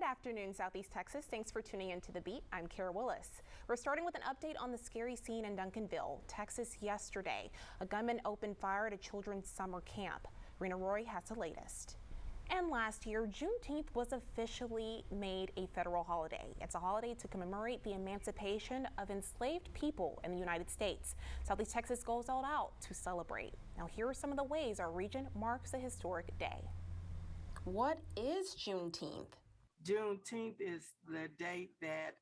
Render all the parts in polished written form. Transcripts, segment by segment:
afternoon, Southeast Texas. Thanks for tuning in to The Beat. I'm Kara Willis. We're starting with an update on the scary scene in Duncanville, Texas yesterday. A gunman opened fire at a children's summer camp. Rena Roy has the latest. And last year, Juneteenth was officially made a federal holiday. It's a holiday to commemorate the emancipation of enslaved people in the United States. Southeast Texas goes all out to celebrate. Now, here are some of the ways our region marks a historic day. What is Juneteenth? Juneteenth is the date that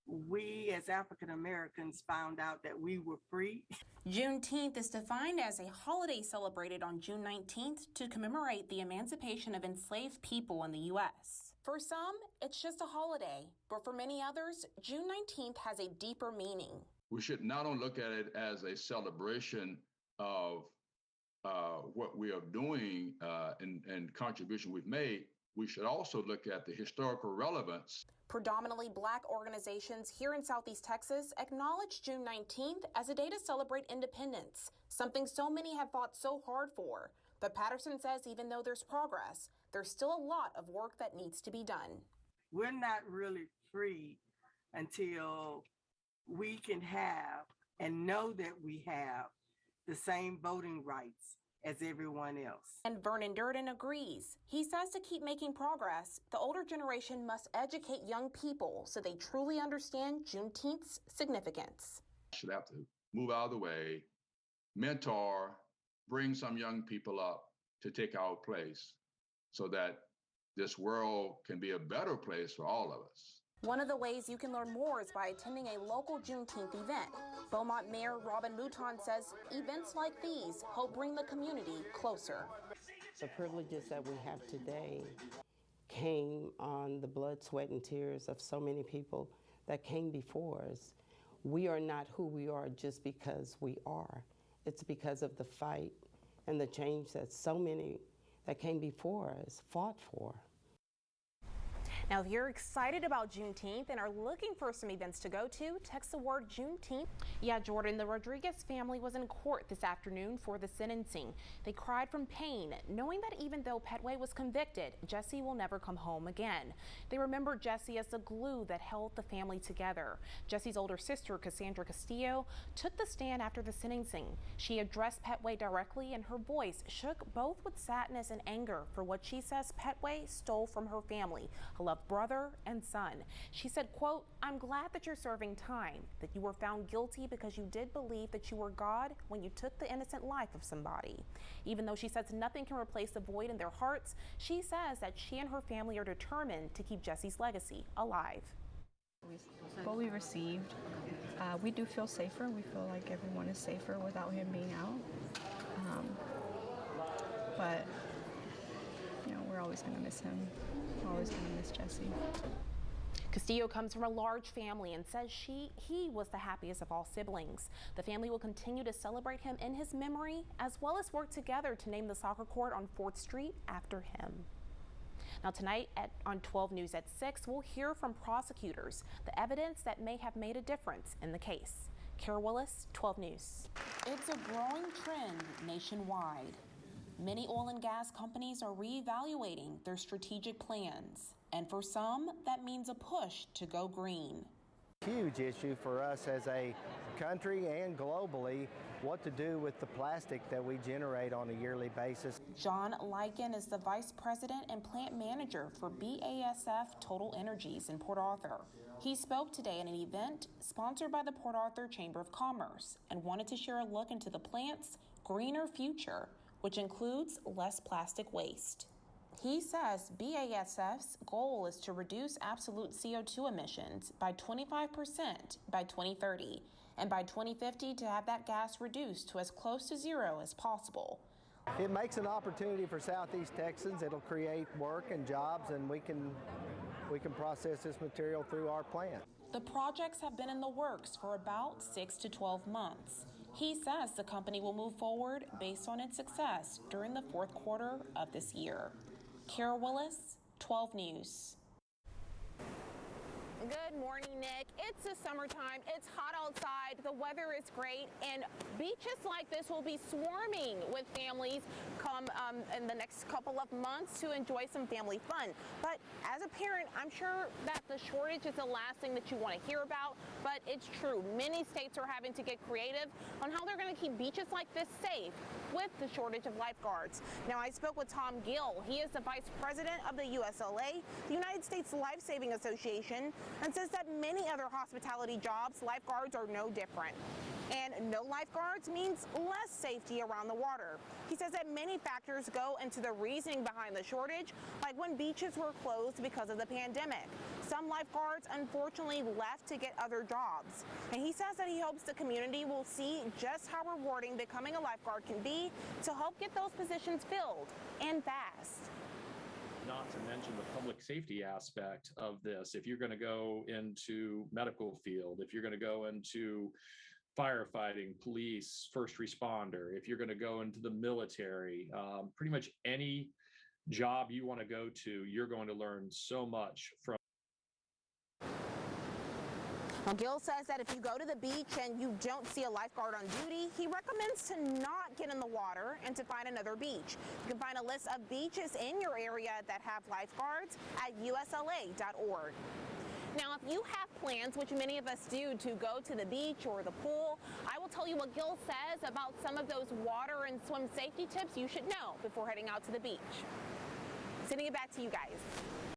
we as African Americans found out that we were free. Juneteenth is defined as a holiday celebrated on June 19th to commemorate the emancipation of enslaved people in the U.S. For some, it's just a holiday, but for many others, June 19th has a deeper meaning. We should not only look at it as a celebration of what we are doing and contribution we've made, we should also look at the historical relevance. Predominantly Black organizations here in Southeast Texas acknowledge June 19th as a day to celebrate independence, something so many have fought so hard for. But Patterson says even though there's progress, there's still a lot of work that needs to be done. We're not really free until we can have and know that we have the same voting rights as everyone else. And Vernon Durden agrees. He says to keep making progress, the older generation must educate young people so they truly understand Juneteenth's significance. Should have to move out of the way, mentor, bring some young people up to take our place so that this world can be a better place for all of us. One of the ways you can learn more is by attending a local Juneteenth event. Beaumont Mayor Robin Mouton says events like these help bring the community closer. The privileges that we have today came on the blood, sweat, and tears of so many people that came before us. We are not who we are just because we are. It's because of the fight and the change that so many that came before us fought for. Now, if you're excited about Juneteenth and are looking for some events to go to, text the word Juneteenth. Yeah, Jordan, the Rodriguez family was in court this afternoon for the sentencing. They cried from pain, knowing that even though Petway was convicted, Jesse will never come home again. They remember Jesse as the glue that held the family together. Jesse's older sister, Cassandra Castillo, took the stand after the sentencing. She addressed Petway directly, and her voice shook both with sadness and anger for what she says Petway stole from her family. A loved brother and son. She said, quote, "I'm glad that you're serving time, that you were found guilty because you did believe that you were God when you took the innocent life of somebody." Even though she says nothing can replace the void in their hearts, she says that she and her family are determined to keep Jesse's legacy alive. What we received, we do feel safer. We feel like everyone is safer without him being out. But, you know, we're always going to miss him. Always going to miss Jesse. Castillo comes from a large family and says he was the happiest of all siblings. The family will continue to celebrate him in his memory, as well as work together to name the soccer court on 4th Street after him. Now tonight on 12 News at 6, we'll hear from prosecutors the evidence that may have made a difference in the case. Kara Willis, 12 News. It's a growing trend nationwide. Many oil and gas companies are reevaluating their strategic plans, and for some, that means a push to go green. Huge issue for us as a country and globally, what to do with the plastic that we generate on a yearly basis. John Lycan is the Vice President and Plant Manager for BASF Total Energies in Port Arthur. He spoke today at an event sponsored by the Port Arthur Chamber of Commerce and wanted to share a look into the plant's greener future, which includes less plastic waste. He says BASF's goal is to reduce absolute CO2 emissions by 25% by 2030, and by 2050 to have that gas reduced to as close to zero as possible. It makes an opportunity for Southeast Texans. It'll create work and jobs, and we can process this material through our plant. The projects have been in the works for about 6 to 12 months. He says the company will move forward based on its success during the 4th quarter of this year. Kara Willis, 12 News. Good morning, Nick. It's the summertime. It's hot outside. The weather is great, and beaches like this will be swarming with families come in the next couple of months to enjoy some family fun. But as a parent, I'm sure that the shortage is the last thing that you want to hear about, but it's true. Many states are having to get creative on how they're going to keep beaches like this safe with the shortage of lifeguards. Now, I spoke with Tom Gill. He is the vice president of the USLA, the United States Life Saving Association, and says that many other hospitality jobs, lifeguards are no different. And no lifeguards means less safety around the water. He says that many factors go into the reasoning behind the shortage, like when beaches were closed because of the pandemic. Some lifeguards unfortunately left to get other jobs. And he says that he hopes the community will see just how rewarding becoming a lifeguard can be to help get those positions filled, and fast. Not to mention the public safety aspect of this. If you're going to go into medical field, if you're going to go into firefighting, police, first responder, if you're going to go into the military, pretty much any job you want to go to, you're going to learn so much from. Well, Gill says that if you go to the beach and you don't see a lifeguard on duty, he recommends to not get in the water and to find another beach. You can find a list of beaches in your area that have lifeguards at usla.org. Now, if you have plans, which many of us do, to go to the beach or the pool, I will tell you what Gill says about some of those water and swim safety tips you should know before heading out to the beach. Sending it back to you guys.